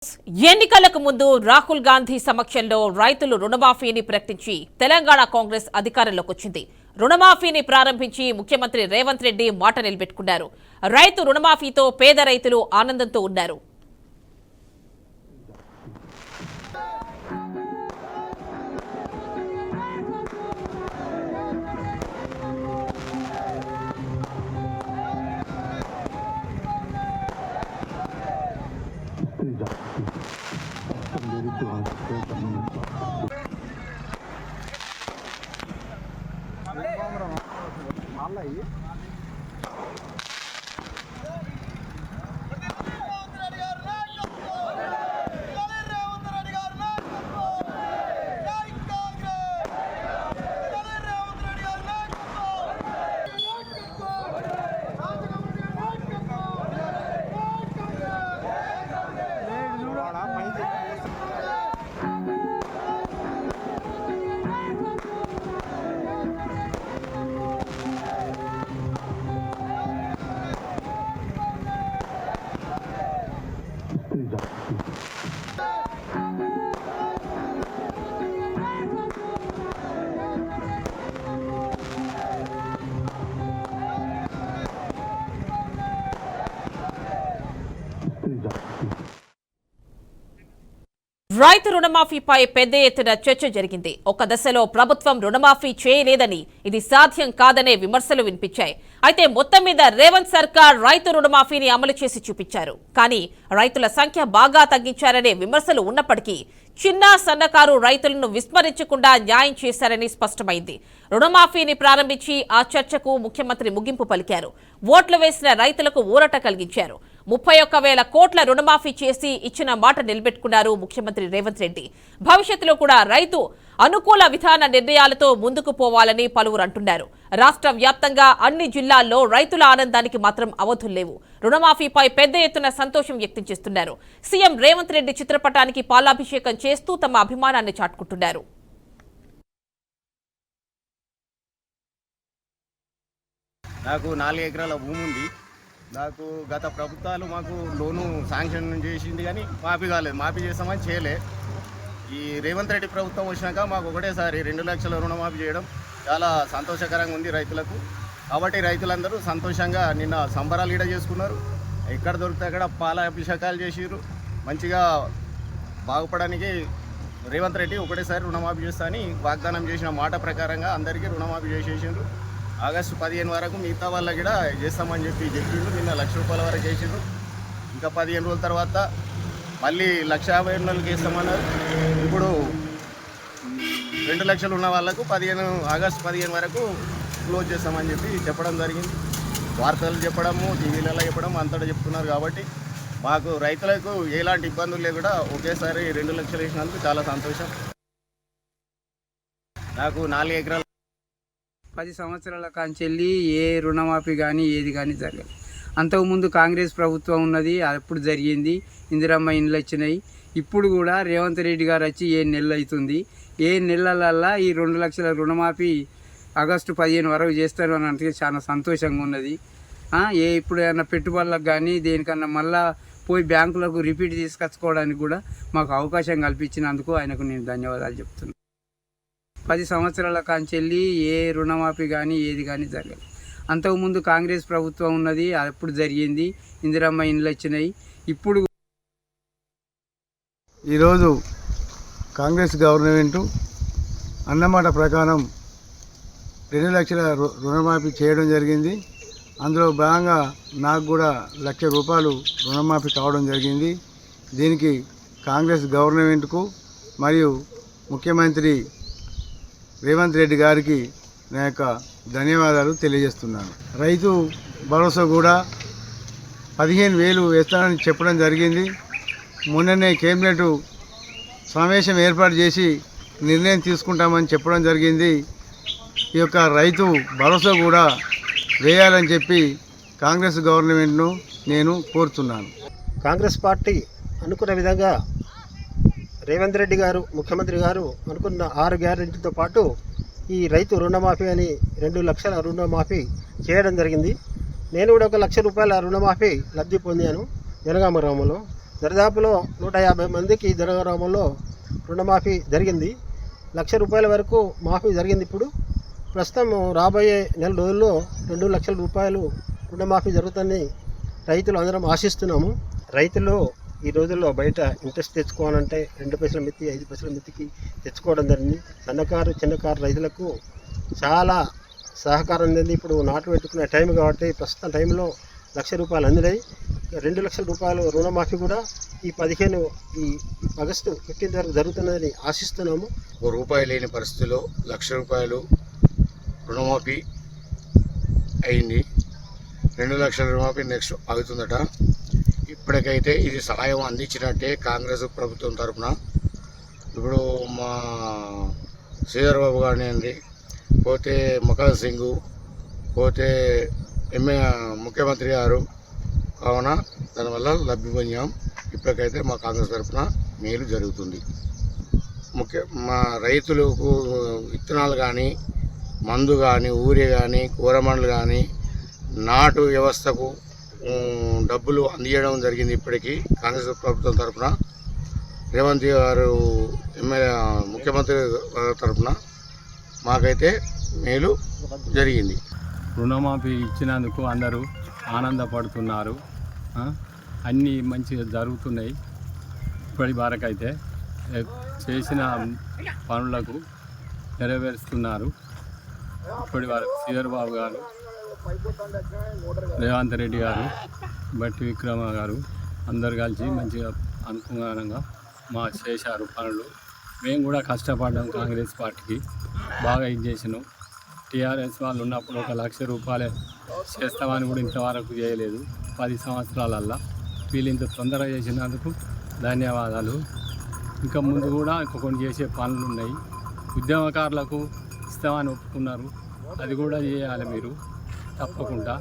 ఎన్నికలకు ముందు రాహుల్ గాంధీ సమక్షంలో రైతులు రుణమాఫీని ప్రకటించి తెలంగాణ కాంగ్రెస్ అధికారంలోకి వచ్చింది. రుణమాఫీని ప్రారంభించి ముఖ్యమంత్రి రేవంత్ రెడ్డి మాట నిలబెట్టుకున్నారు. రైతు రుణమాఫీతో పేద రైతులు ఆనందంతో ఉన్నారు. రైతు రుణమాఫీపై పెద్ద ఎత్తున చర్చ జరిగింది. ఒక దశలో ప్రభుత్వం రుణమాఫీ చేయలేదని, ఇది సాధ్యం కాదనే విమర్శలు వినిపించాయి. అయితే మొత్తం మీద రేవంత్ సర్కార్ రైతు రుణమాఫీని అమలు చేసి చూపించారు. కానీ రైతుల సంఖ్య బాగా తగ్గించారనే విమర్శలు ఉన్నప్పటికీ చిన్న సన్నకారు రైతులను విస్మరించకుండా న్యాయం చేశారని స్పష్టమైంది. రుణమాఫీని ప్రారంభించి ఆ చర్చకు ముఖ్యమంత్రి ముగింపు పలికారు. ఓట్లు వేసిన రైతులకు ఊరట కలిగించారు. 31,000 కోట్ల రుణమాఫీ చేసి ఇచ్చిన మాట నిలబెట్టుకున్నారు ముఖ్యమంత్రి రేవంత్ రెడ్డి. భవిష్యత్తులో కూడా రైతు అనుకూల విధాన నిర్ణయాలతో ముందుకు పోవాలని పలువురు అంటున్నారు. రాష్ట్ర వ్యాప్తంగా అన్ని జిల్లాల్లో రైతుల ఆనందానికి మాత్రం అవధుల్లేవు. రుణమాఫీపై పెద్ద ఎత్తున సంతోషం వ్యక్తం చేస్తున్నారు. సీఎం రేవంత్ రెడ్డి చిత్రపటానికి పాలాభిషేకం చేస్తూ తమ అభిమానాన్ని చాటుకుంటున్నారు. నాకు 4 ఎకరాల భూమి ఉంది. నాకు గత ప్రభుత్వాలు మాకు లోను శాంక్షన్ చేసింది కానీ మాఫీ కాలేదు. మాఫీ చేస్తామని చేయలే. ఈ రేవంత్ రెడ్డి ప్రభుత్వం వచ్చినాక మాకు ఒకటేసారి 2 లక్షల రుణమాఫీ చేయడం చాలా సంతోషకరంగా ఉంది రైతులకు. కాబట్టి రైతులందరూ సంతోషంగా నిన్న సంబరాలు కూడా చేసుకున్నారు. ఎక్కడ దొరికితే అక్కడ పాలాభిషేకాలు చేసిర్రు. మంచిగా బాగుపడడానికి రేవంత్ రెడ్డి ఒకటేసారి రుణమాఫీ చేస్తా అని వాగ్దానం చేసిన మాట ప్రకారంగా అందరికీ రుణమాఫీ చేసేసిండ్రు. ఆగస్టు 15 వరకు మిగతా వాళ్ళకి కూడా చేస్తామని చెప్పిండ్రు. నిన్న ₹1,00,000 వరకు వేసిండ్రు. ఇంకా 15 రోజుల తర్వాత మళ్ళీ 1,50,000 వేస్తామన్నారు. ఇప్పుడు 2 లక్షలు ఉన్న వాళ్ళకు ఆగస్టు 15 వరకు క్లోజ్ చేస్తామని చెప్పడం జరిగింది. వార్తలు చెప్పడము, టీవీలలో చెప్పడం అంతటా చెప్తున్నారు. కాబట్టి మాకు రైతులకు ఎలాంటి ఇబ్బందులు లేకుండా ఒకేసారి 2 లక్షలు వేసినందుకు చాలా సంతోషం. నాకు 4 ఎకరాలు 10 సంవత్సరాల కాంచెల్లి ఏ రుణమాఫీ కానీ ఏది కానీ జరగదు. అంతకుముందు కాంగ్రెస్ ప్రభుత్వం ఉన్నది, అప్పుడు జరిగింది. ఇందిరమ్మ ఇండ్లు వచ్చినాయి. ఇప్పుడు కూడా రేవంత్ రెడ్డి గారు వచ్చి 7 నెలలు అవుతుంది. 7 నెలలల్లా ఈ 2 లక్షల రుణమాఫీ ఆగస్టు 15 వరకు చేస్తారు అని అంటే చాలా సంతోషంగా ఉన్నది. ఇప్పుడు ఏమన్నా పెట్టుబడులకు కానీ దేనికన్నా మళ్ళా పోయి బ్యాంకులకు రిపీట్ తీసుకొచ్చుకోవడానికి కూడా మాకు అవకాశం కల్పించినందుకు ఆయనకు నేను ధన్యవాదాలు చెప్తున్నాను. 10 సంవత్సరాల కాంచెల్లి ఏ రుణమాఫీ కానీ ఏది కానీ జరగదు. అంతకుముందు కాంగ్రెస్ ప్రభుత్వం ఉన్నది, అప్పుడు జరిగింది. ఇందిరమ్మ ఇండ్లు వచ్చినాయి. ఇప్పుడు ఈరోజు కాంగ్రెస్ గవర్నమెంటు అన్నమాట ప్రకారం 2 లక్షల రుణమాఫీ చేయడం జరిగింది. అందులో భాగంగా నాకు కూడా ₹1,00,000 రుణమాఫీ కావడం జరిగింది. దీనికి కాంగ్రెస్ గవర్నమెంట్కు మరియు ముఖ్యమంత్రి రేవంత్ రెడ్డి గారికి నా యొక్క ధన్యవాదాలు తెలియజేస్తున్నాను. రైతు భరోసా కూడా 15,000 వేస్తానని చెప్పడం జరిగింది. మొన్ననే కేబినెట్ సమావేశం ఏర్పాటు చేసి నిర్ణయం తీసుకుంటామని చెప్పడం జరిగింది. ఈ యొక్క రైతు భరోసా కూడా వేయాలని చెప్పి కాంగ్రెస్ గవర్నమెంట్ను నేను కోరుతున్నాను. కాంగ్రెస్ పార్టీ అనుకున్న విధంగా రేవంత్ రెడ్డి గారు ముఖ్యమంత్రి గారు అనుకున్న 6 గ్యారెంటీతో పాటు ఈ రైతు రుణమాఫీ అని 2 లక్షల రుణమాఫీ చేయడం జరిగింది. నేను కూడా ₹1,00,000 రుణమాఫీ లబ్ధి పొందాను జనగామ గ్రామంలో. దరిదాపులో 150 మందికి ధనగ్రామంలో రుణమాఫీ జరిగింది. ₹1,00,000 వరకు మాఫీ జరిగింది. ఇప్పుడు ప్రస్తుతం రాబోయే నెల రోజుల్లో 2 లక్షల రూపాయలు రుణమాఫీ జరుగుతుందని రైతులు అందరం ఆశిస్తున్నాము. రైతులు ఈ రోజుల్లో బయట ఇంట్రెస్ట్ తెచ్చుకోవాలంటే 2 పైసల మిత్తి 5 పైసల మిత్తికి తెచ్చుకోవడం జరిగింది. సన్నకారు చిన్నకారు రైతులకు చాలా సహకారం అందింది. ఇప్పుడు నాటు పెట్టుకునే టైం కాబట్టి ప్రస్తుతం టైంలో ₹1,00,000 అందినాయి. 2 లక్షల రూపాయలు రుణమాఫీ కూడా ఈ ఆగస్టు 15 వరకు జరుగుతున్నదని ఆశిస్తున్నాము. ₹1 లేని పరిస్థితుల్లో ₹1,00,000 రుణమాఫీ అయింది. 2 లక్షల రుణమాఫీ నెక్స్ట్ అవుతుందట. ఇప్పటికైతే ఇది సహాయం అందించినట్టే కాంగ్రెస్ ప్రభుత్వం తరఫున. ఇప్పుడు మా శ్రీధర్ బాబు గారిని పోతే మకల్ సింగ్ పోతే ముఖ్యమంత్రి గారు కావున దానివల్ల లబ్ధి పొందాం. ఇప్పటికైతే మా కాంగ్రెస్ తరఫున మేలు జరుగుతుంది. మా రైతులకు విత్తనాలు కానీ మందు కానీ ఊరి కానీ కూరమండలు కానీ నాటు వ్యవస్థకు డబ్బులు అందించడం జరిగింది. ఇప్పటికీ కాంగ్రెస్ ప్రభుత్వం తరఫున రేవంత్ గారు ముఖ్యమంత్రి తరఫున మాకైతే మేలు జరిగింది. రుణమాఫీ ఇచ్చినందుకు అందరూ ఆనందపడుతున్నారు. అన్నీ మంచిగా జరుగుతున్నాయి. ఇప్పటి వరకు అయితే చేసిన పనులకు నెరవేరుస్తున్నారు. ఇప్పటి వరకు శ్రీధర్ బాబు గారు, రేవంత్ రెడ్డి గారు, బట్టి విక్రమ గారు అందరు కలిసి మంచిగా అనుకూలంగా చేశారు పనులు. మేము కూడా కష్టపడ్డాం. కాంగ్రెస్ పార్టీకి బాగా ఇది చేసినాం. టీఆర్ఎస్ వాళ్ళు ఉన్నప్పుడు ₹1,00,000 చేస్తామని కూడా ఇంతవరకు చేయలేదు. 10 సంవత్సరాలల్లా వీళ్ళు ఇంత తొందరగా చేసినందుకు ధన్యవాదాలు. ఇంకా ముందు కూడా కొన్ని చేసే పనులు ఉన్నాయి. ఉద్యమకారులకు ఇస్తామని ఒప్పుకున్నారు. అది కూడా చేయాలి మీరు తప్పకుండా.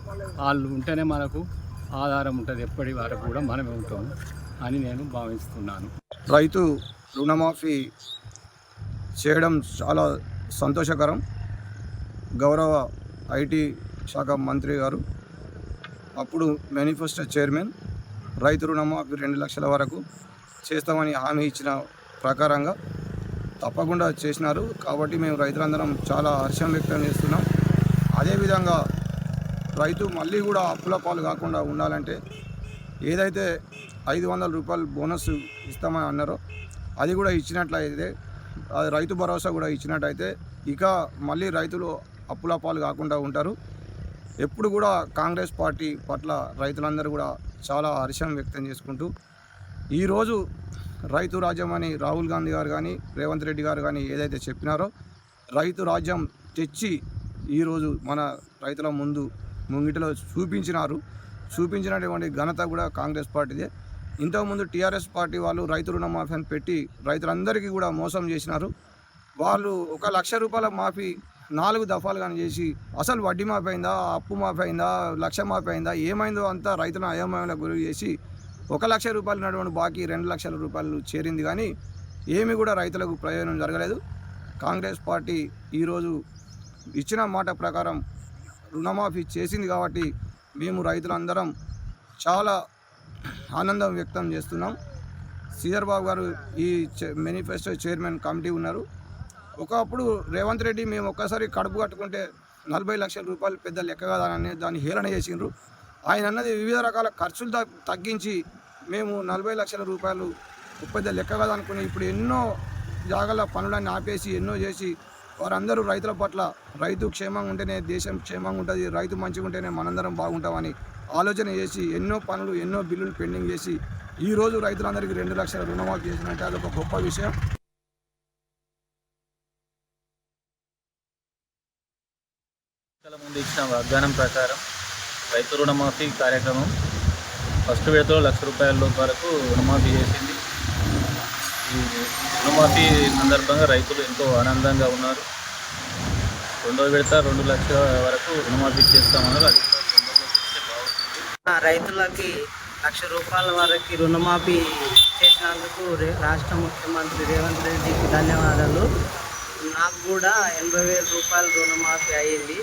వాళ్ళు ఉంటేనే మనకు ఆధారం ఉంటుంది. ఎప్పటి వరకు కూడా మనమే ఉంటాము అని నేను భావిస్తున్నాను. రైతు రుణమాఫీ చేయడం చాలా సంతోషకరం. గౌరవ ఐటీ శాఖ మంత్రి గారు అప్పుడు మేనిఫెస్టో చైర్మన్ రైతు రుణమాఫీ 2 లక్షల వరకు చేస్తామని హామీ ఇచ్చిన ప్రకారంగా తప్పకుండా చేసినారు. కాబట్టి మేము రైతులందరం చాలా హర్షం వ్యక్తం చేస్తున్నాం. అదేవిధంగా రైతు మళ్ళీ కూడా అప్పుల పాలు కాకుండా ఉండాలంటే ఏదైతే ₹500 బోనస్ ఇస్తామని అన్నారో అది కూడా ఇచ్చినట్లయితే, అది రైతు భరోసా కూడా ఇచ్చినట్టయితే ఇక మళ్ళీ రైతులు అప్పుల పాలు కాకుండా ఉంటారు. ఎప్పుడు కూడా కాంగ్రెస్ పార్టీ పట్ల రైతులందరూ కూడా చాలా హర్షం వ్యక్తం చేసుకుంటూ ఈరోజు రైతు రాజ్యం అని రాహుల్ గాంధీ గారు కానీ రేవంత్ రెడ్డి గారు కానీ ఏదైతే చెప్పినారో రైతు రాజ్యం తెచ్చి ఈరోజు మన రైతుల ముంగిటిలో చూపించినటువంటి ఘనత కూడా కాంగ్రెస్ పార్టీదే. ఇంతకుముందు టీఆర్ఎస్ పార్టీ వాళ్ళు రైతు రుణమాఫీ అని పెట్టి రైతులందరికీ కూడా మోసం చేసినారు. వాళ్ళు ₹1,00,000 మాఫీ 4 దఫాలు కానీ చేసి అసలు వడ్డీ మాఫీ అయిందా, అప్పు మాఫీ అయిందా, లక్ష మాఫీ అయిందా, ఏమైందో అంతా రైతులను అయోమయంలో గురి చేసి ₹1,00,000 ఉన్నటువంటి బాకీ ₹2 లక్షల చేరింది. కానీ ఏమి కూడా రైతులకు ప్రయోజనం జరగలేదు. కాంగ్రెస్ పార్టీ ఈరోజు ఇచ్చిన మాట ప్రకారం రుణమాఫీ చేసింది కాబట్టి మేము రైతులందరం చాలా ఆనందం వ్యక్తం చేస్తున్నాం. శ్రీధర్ బాబు గారు ఈ మేనిఫెస్టో చైర్మన్ కమిటీ ఉన్నారు. ఒకప్పుడు రేవంత్ రెడ్డి మేము ఒక్కసారి కడుపు కట్టుకుంటే ₹40 లక్షల పెద్ద లెక్క కాదని దాన్ని హేళన చేసిండ్రు. ఆయన అన్నది వివిధ రకాల ఖర్చులు తగ్గించి మేము ₹40 లక్షల పెద్ద లెక్క కాదనుకుని ఇప్పుడు ఎన్నో జాగాల పనులన్నీ ఆపేసి ఎన్నో చేసి వారందరూ రైతుల పట్ల రైతు క్షేమంగా ఉంటేనే దేశం క్షేమంగా ఉంటుంది, రైతు మంచిగా ఉంటేనే మనందరం బాగుంటామని ఆలోచన చేసి ఎన్నో పనులు ఎన్నో బిల్లులు పెండింగ్ చేసి ఈరోజు రైతులందరికీ 2 లక్షల రుణమాఫీ చేసినట్టే అదొక గొప్ప విషయం. ముందు ఇచ్చిన వాగ్దానం ప్రకారం రైతు రుణమాఫీ కార్యక్రమం ఫస్ట్ విడతలో ₹1,00,000 వరకు రుణమాఫీ చేసింది. ఈ రుణమాఫీ సందర్భంగా రైతులు ఎంతో ఆనందంగా ఉన్నారు. రెండో విడత 2 లక్షల వరకు రుణమాఫీ చేస్తామన్నారు. అది కూడా తొందరలో చేస్తే బాగుంటుంది. రైతులకి ₹1,00,000 వరకు రుణమాఫీ చేసినందుకు రాష్ట్ర ముఖ్యమంత్రి రేవంత్ రెడ్డికి ధన్యవాదాలు. నాకు కూడా ₹80,000 రుణమాఫీ అయ్యింది.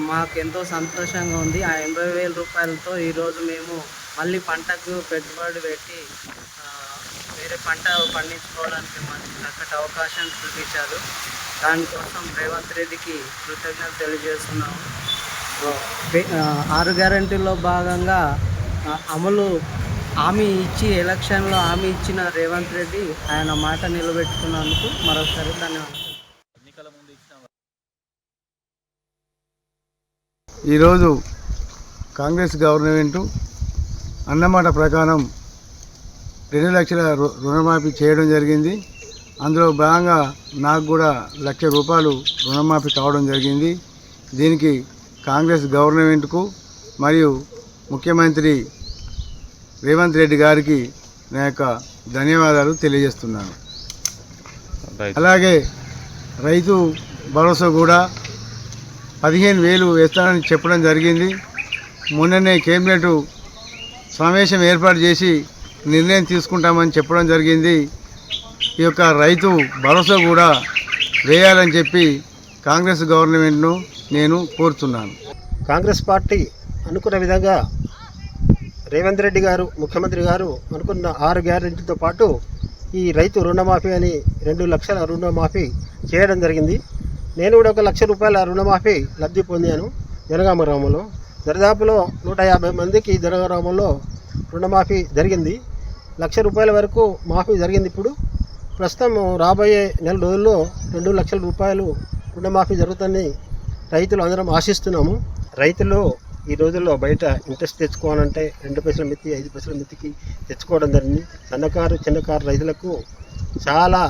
మాకు ఎంతో సంతోషంగా ఉంది. ఆ ₹80,000తో ఈరోజు మేము మళ్ళీ పంటకు పెట్టుబడి పెట్టి వేరే పంట పండించుకోవడానికి మనకి చక్కటి అవకాశం కల్పించారు. దానికోసం రేవంత్ రెడ్డికి కృతజ్ఞతలు తెలియజేస్తున్నాము. 6 గ్యారెంటీల్లో భాగంగా అమలు హామీ ఇచ్చి ఎలక్షన్లో హామీ ఇచ్చిన రేవంత్ రెడ్డి ఆయన మాట నిలబెట్టుకున్నందుకు మరోసారి ధన్యవాదాలు. ఎన్నికల ముందు ఇచ్చిన ఈరోజు కాంగ్రెస్ గవర్నమెంటు అన్నమాట ప్రకారం 2 లక్షల రుణమాఫీ చేయడం జరిగింది. అందులో భాగంగా నాకు కూడా ₹1,00,000 రుణమాఫీ కావడం జరిగింది. దీనికి కాంగ్రెస్ గవర్నమెంట్కు మరియు ముఖ్యమంత్రి రేవంత్ రెడ్డి గారికి నా యొక్క ధన్యవాదాలు తెలియజేస్తున్నాను. అలాగే రైతు భరోసా కూడా 15,000 వేస్తానని చెప్పడం జరిగింది. మొన్ననే కేబినెట్ సమావేశం ఏర్పాటు చేసి నిర్ణయం తీసుకుంటామని చెప్పడం జరిగింది. ఈ యొక్క రైతు భరోసా కూడా వేయాలని చెప్పి కాంగ్రెస్ గవర్నమెంట్ను నేను కోరుతున్నాను. కాంగ్రెస్ పార్టీ అనుకున్న విధంగా రేవంత్ రెడ్డి గారు ముఖ్యమంత్రి గారు అనుకున్న 6 గ్యారెంటీతో పాటు ఈ రైతు రుణమాఫీ అని 2 లక్షల రుణమాఫీ చేయడం జరిగింది. నేను కూడా ₹1,00,000 రుణమాఫీ లబ్ధి పొందాను. జనగామ గ్రామంలో దరిదాపులో 150 మందికి జనగామంలో రుణమాఫీ జరిగింది. ₹1,00,000 వరకు మాఫీ జరిగింది. ఇప్పుడు ప్రస్తుతం రాబోయే నెల రోజుల్లో ₹2 లక్షల రుణమాఫీ జరుగుతుందని రైతులు అందరం ఆశిస్తున్నాము. రైతులు ఈ రోజుల్లో బయట ఇంట్రెస్ట్ తెచ్చుకోవాలంటే 2 పైసల మిత్తి 5 పైసల మిత్తికి తెచ్చుకోవడం జరిగింది. చిన్నకారు రైతులకు చాలా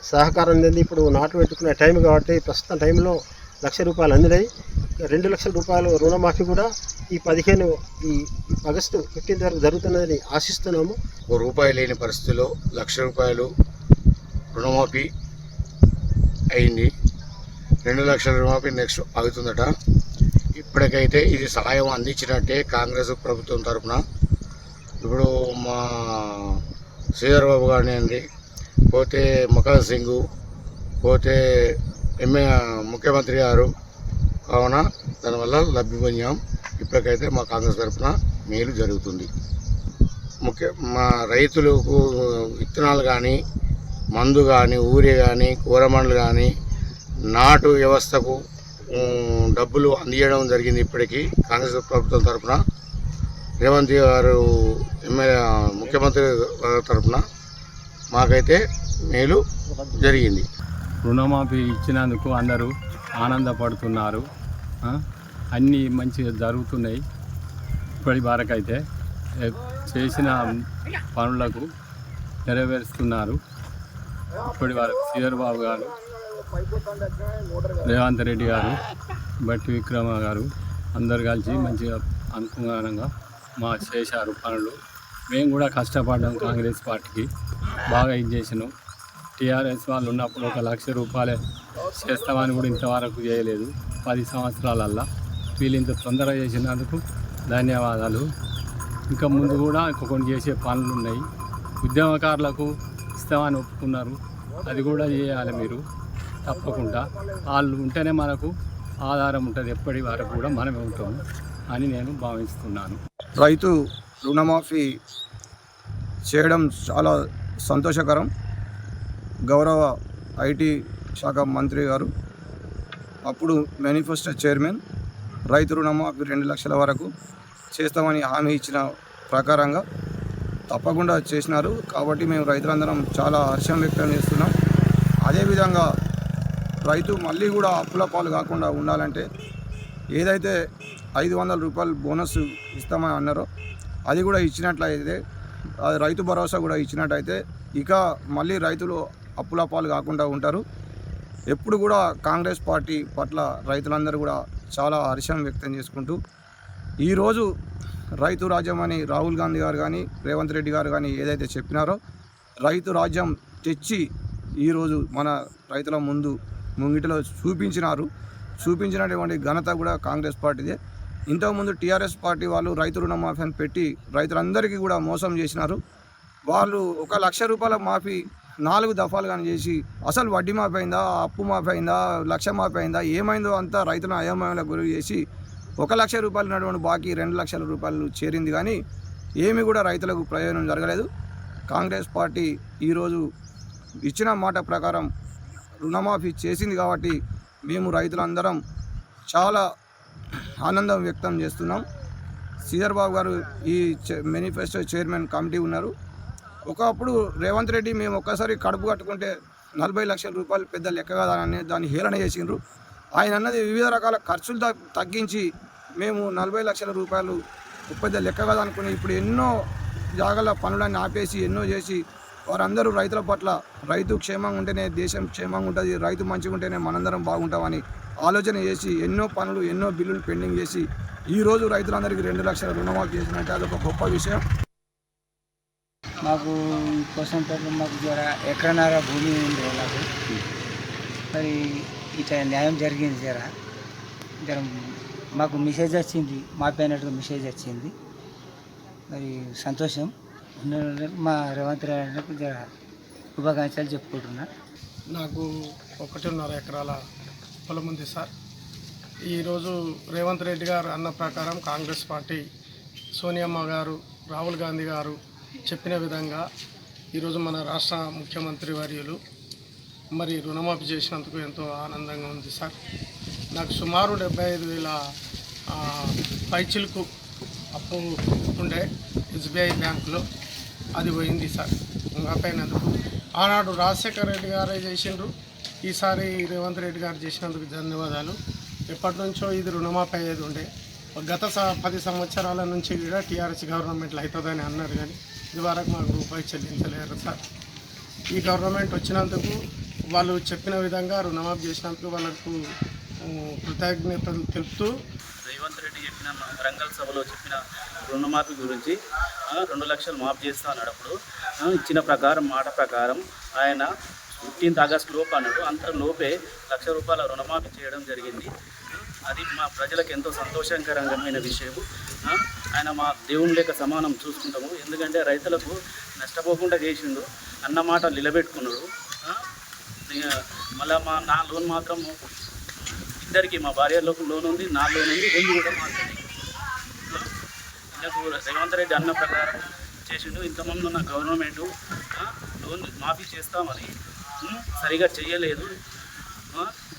సహకారం అందింది. ఇప్పుడు నాటు పెట్టుకునే టైం కాబట్టి ప్రస్తుతం టైంలో ₹1,00,000 అందినాయి. ₹2 లక్షల రుణమాఫీ కూడా ఈ ఆగస్టు 15 వరకు జరుగుతున్నదని ఆశిస్తున్నాము. ₹1 లేని పరిస్థితిలో ₹1,00,000 రుణమాఫీ అయింది. 2 లక్షల రుణమాఫీ నెక్స్ట్ అవుతుందట. ఇప్పటికైతే ఇది సహాయం అందించినట్టే కాంగ్రెస్ ప్రభుత్వం తరఫున. ఇప్పుడు మా శ్రీధర్ బాబు గారిని పోతే మకన్ సింగ్ పోతే ముఖ్యమంత్రి గారు కావున దానివల్ల లబ్ధి పొందాం. ఇప్పటికైతే మా కాంగ్రెస్ తరఫున మేలు జరుగుతుంది. మా రైతులకు విత్తనాలు కానీ మందు కానీ ఊరి కానీ కూరమండలు కానీ నాటు వ్యవస్థకు డబ్బులు అందించడం జరిగింది. ఇప్పటికీ కాంగ్రెస్ ప్రభుత్వం తరఫున రేవంత్ గారు ముఖ్యమంత్రి తరఫున మాకైతే మేలు జరిగింది. రుణమాఫీ ఇచ్చినందుకు అందరూ ఆనందపడుతున్నారు. అన్నీ మంచిగా జరుగుతున్నాయి. ఇప్పటి వరకైతే చేసిన పనులకు నెరవేరుస్తున్నారు. ఇప్పటి వరకు శ్రీధర్ బాబు గారు, రేవంత్ రెడ్డి గారు, బట్టి విక్రమ గారు అందరు కలిసి మంచిగా అనుకూలంగా మా చేశారు పనులు. మేము కూడా కష్టపడ్డాం. కాంగ్రెస్ పార్టీకి బాగా చేసినాం. టీఆర్ఎస్ వాళ్ళు ఉన్నప్పుడు ₹1,00,000 చేస్తామని కూడా ఇంతవరకు చేయలేదు. 10 సంవత్సరాలల్లా వీళ్ళు ఇంత తొందరగా చేసినందుకు ధన్యవాదాలు. ఇంకా ముందు కూడా కొన్ని చేసే పనులు ఉన్నాయి. ఉద్యమకారులకు ఇస్తామని ఒప్పుకున్నారు. అది కూడా చేయాలి మీరు తప్పకుండా. వాళ్ళు ఉంటేనే మనకు ఆధారం ఉంటుంది. ఎప్పటి వరకు కూడా మనమే ఉంటాము అని నేను భావిస్తున్నాను. రైతు రుణమాఫీ చేయడం చాలా సంతోషకరం. గౌరవ ఐటీ శాఖ మంత్రి గారు అప్పుడు మేనిఫెస్టో చైర్మన్ రైతు రుణమాఫీ 2 లక్షల వరకు చేస్తామని హామీ ఇచ్చిన ప్రకారంగా తప్పకుండా చేసినారు. కాబట్టి మేము రైతులందరం చాలా హర్షం వ్యక్తం చేస్తున్నాం. అదేవిధంగా రైతు మళ్ళీ కూడా అప్పుల పాలు కాకుండా ఉండాలంటే ఏదైతే ₹500 బోనస్ ఇస్తామని అన్నారో అది కూడా ఇచ్చినట్లయితే, అది రైతు భరోసా కూడా ఇచ్చినట్టయితే ఇక మళ్ళీ రైతులు అప్పుల పాలు కాకుండా ఉంటారు. ఎప్పుడు కూడా కాంగ్రెస్ పార్టీ పట్ల రైతులందరూ కూడా చాలా హర్షం వ్యక్తం చేసుకుంటూ ఈరోజు రైతు రాజ్యం అని రాహుల్ గాంధీ గారు కానీ రేవంత్ రెడ్డి గారు కానీ ఏదైతే చెప్పినారో రైతు రాజ్యం తెచ్చి ఈరోజు మన రైతుల ముంగిటిలో చూపించినటువంటి ఘనత కూడా కాంగ్రెస్ పార్టీదే. ఇంతకుముందు టీఆర్ఎస్ పార్టీ వాళ్ళు రైతు రుణమాఫీ అని పెట్టి రైతులందరికీ కూడా మోసం చేసినారు. వాళ్ళు ₹1,00,000 మాఫీ 4 దఫాలు కానీ చేసి అసలు వడ్డీ మాఫీ అయిందా, అప్పు మాఫీ అయిందా, లక్ష మాఫీ అయిందా, ఏమైందో అంతా రైతులను అయోమయంలో గురి చేసి ₹1,00,000 ఉన్నటువంటి బాకీ ₹2 లక్షల చేరింది. కానీ ఏమి కూడా రైతులకు ప్రయోజనం జరగలేదు. కాంగ్రెస్ పార్టీ ఈరోజు ఇచ్చిన మాట ప్రకారం రుణమాఫీ చేసింది కాబట్టి మేము రైతులందరం చాలా ఆనందం వ్యక్తం చేస్తున్నాం. శ్రీధర్ బాబు గారు ఈ మేనిఫెస్టో చైర్మన్ కమిటీ ఉన్నారు. ఒకప్పుడు రేవంత్ రెడ్డి మేము ఒక్కసారి కడుపు కట్టుకుంటే 40 లక్షల రూపాయలు పెద్ద లెక్క కాదని దాన్ని హేళన చేసిండ్రు. ఆయన అన్నది వివిధ రకాల ఖర్చులు తగ్గించి మేము 40 లక్షల రూపాయలు పెద్ద లెక్క కాదనుకుని ఇప్పుడు ఎన్నో జాగాల పనులన్నీ ఆపేసి ఎన్నో చేసి వారందరూ రైతుల పట్ల రైతు క్షేమంగా ఉంటేనే దేశం క్షేమంగా ఉంటుంది, రైతు మంచిగా ఉంటేనే మనందరం బాగుంటామని ఆలోచన చేసి ఎన్నో పనులు ఎన్నో బిల్లులు పెండింగ్ చేసి ఈరోజు రైతులందరికీ 2 లక్షల రుణమాఫీ చేసినట్టే అదొక గొప్ప విషయం. మాకు కోసంపేటలో మాకు జర ఎకరన్నర భూమి ఉంది నాకు. మరి ఇట్లా న్యాయం జరిగింది జర మాకు మెసేజ్ వచ్చింది, మాపైనట్టుగా మెసేజ్ వచ్చింది. మరి సంతోషం. మా రేవంత్ రెడ్డి జర శుభాకాంక్షలు చెప్పుకుంటున్నా. నాకు 1.5 ఎకరాల పొలం ఉంది సార్. ఈరోజు రేవంత్ రెడ్డి గారు అన్న ప్రకారం కాంగ్రెస్ పార్టీ సోనియమ్మ గారు, రాహుల్ గాంధీ గారు చెప్పిన విధంగా ఈరోజు మన రాష్ట్ర ముఖ్యమంత్రి వర్యులు మరి రుణమాఫీ చేసినందుకు ఎంతో ఆనందంగా ఉంది సార్. నాకు సుమారు 75,000 పైచిలకు అప్పు ఉండే ఎస్బీఐ బ్యాంకులో, అది పోయింది సార్ మాపైనందుకు. ఆనాడు రాజశేఖర రెడ్డి గారే చేసిండ్రు, ఈసారి రేవంత్ రెడ్డి గారు చేసినందుకు ధన్యవాదాలు. ఎప్పటి నుంచో ఇది రుణమాఫీ అయ్యేది ఉండే, గత 10 సంవత్సరాల నుంచి కూడా టీఆర్ఎస్ గవర్నమెంట్లో అవుతుందని అన్నారు, కానీ ఇదివరకు మాకు రూపాయి చెల్లించలేరు సార్. ఈ గవర్నమెంట్ వచ్చినందుకు వాళ్ళు చెప్పిన విధంగా రుణమాఫీ చేసినందుకు వాళ్ళకు కృతజ్ఞతలు తెలుపుతూ రేవంత్ రెడ్డి చెప్పిన వరంగల్ సభలో చెప్పిన రుణమాఫీ గురించి 2 లక్షలు మాఫీ చేస్తా అన్నప్పుడు ఇచ్చిన ప్రకారం మాట ప్రకారం ఆయన 15 ఆగస్టు లోపు అన్నాడు. అంతలోపే ₹1,00,000 రుణమాఫీ చేయడం జరిగింది. అది మా ప్రజలకు ఎంతో సంతోషకరమైన విషయం. ఆయన మా దేవుని లేక సమానం చూసుకుంటాము. ఎందుకంటే రైతులకు నష్టపోకుండా చేసిండు, అన్నమాట నిలబెట్టుకున్నాడు. మళ్ళీ నా లోన్ మాత్రం ఇద్దరికి, మా భార్య లోన్ ఉంది, నా లోన్ ఉంది, 2 కూడా మాత్రమే. నాకు రేవంత్ రెడ్డి అన్న ప్రకారం చేసిండు. ఇంతమంది ఉన్న గవర్నమెంటు లోన్ మాఫీ చేస్తామని సరిగా చేయలేదు.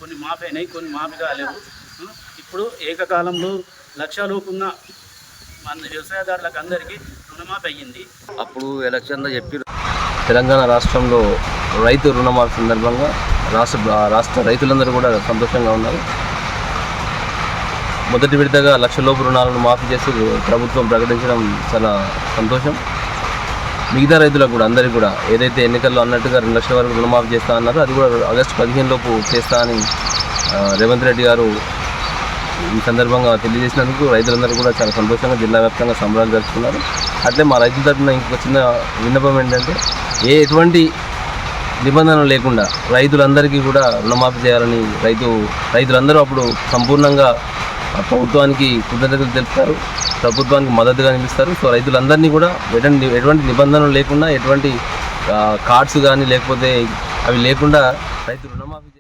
కొన్ని మాఫీ అయినాయి, కొన్ని మాఫీ కాలేవు. ఇప్పుడు ఏకకాలంలో 1,00,000 లోపు ఉన్న మన వ్యవసాయదారులకు అందరికీ రుణమాఫీ అయ్యింది. అప్పుడు ఎలక్షన్లో చెప్పి తెలంగాణ రాష్ట్రంలో రైతు రుణమాఫీ సందర్భంగా రాష్ట్ర రైతులందరూ కూడా సంతోషంగా ఉన్నారు. మొదటి విడతగా 1,00,000 లోపు రుణాలను మాఫీ చేస్తూ ప్రభుత్వం ప్రకటించడం చాలా సంతోషం. మిగతా రైతులకు కూడా అందరికీ కూడా ఏదైతే ఎన్నికల్లో అన్నట్టుగా 2 లక్షల వరకు రుణమాఫీ చేస్తా అన్నారో అది కూడా ఆగస్టు 15 లోపు చేస్తా అని రేవంత్ రెడ్డి గారు ఈ సందర్భంగా తెలియజేసినందుకు రైతులందరూ కూడా చాలా సంతోషంగా జిల్లా వ్యాప్తంగా సంబరాలు జరుపుకున్నారు. అట్లే మా రైతుల తరఫున ఇంకొక చిన్న విన్నపం ఏంటంటే ఎటువంటి నిబంధనలు లేకుండా రైతులందరికీ కూడా రుణమాఫీ చేయాలని రైతులందరూ అప్పుడు సంపూర్ణంగా ప్రభుత్వానికి కృతజ్ఞతలు తెలుపుతారు, ప్రభుత్వానికి మద్దతుగా నిలుస్తారు. సో రైతులందరినీ కూడా ఎటువంటి నిబంధనలు లేకుండా, ఎటువంటి కార్డ్స్ కానీ లేకపోతే అవి లేకుండా రైతు రుణమాఫీ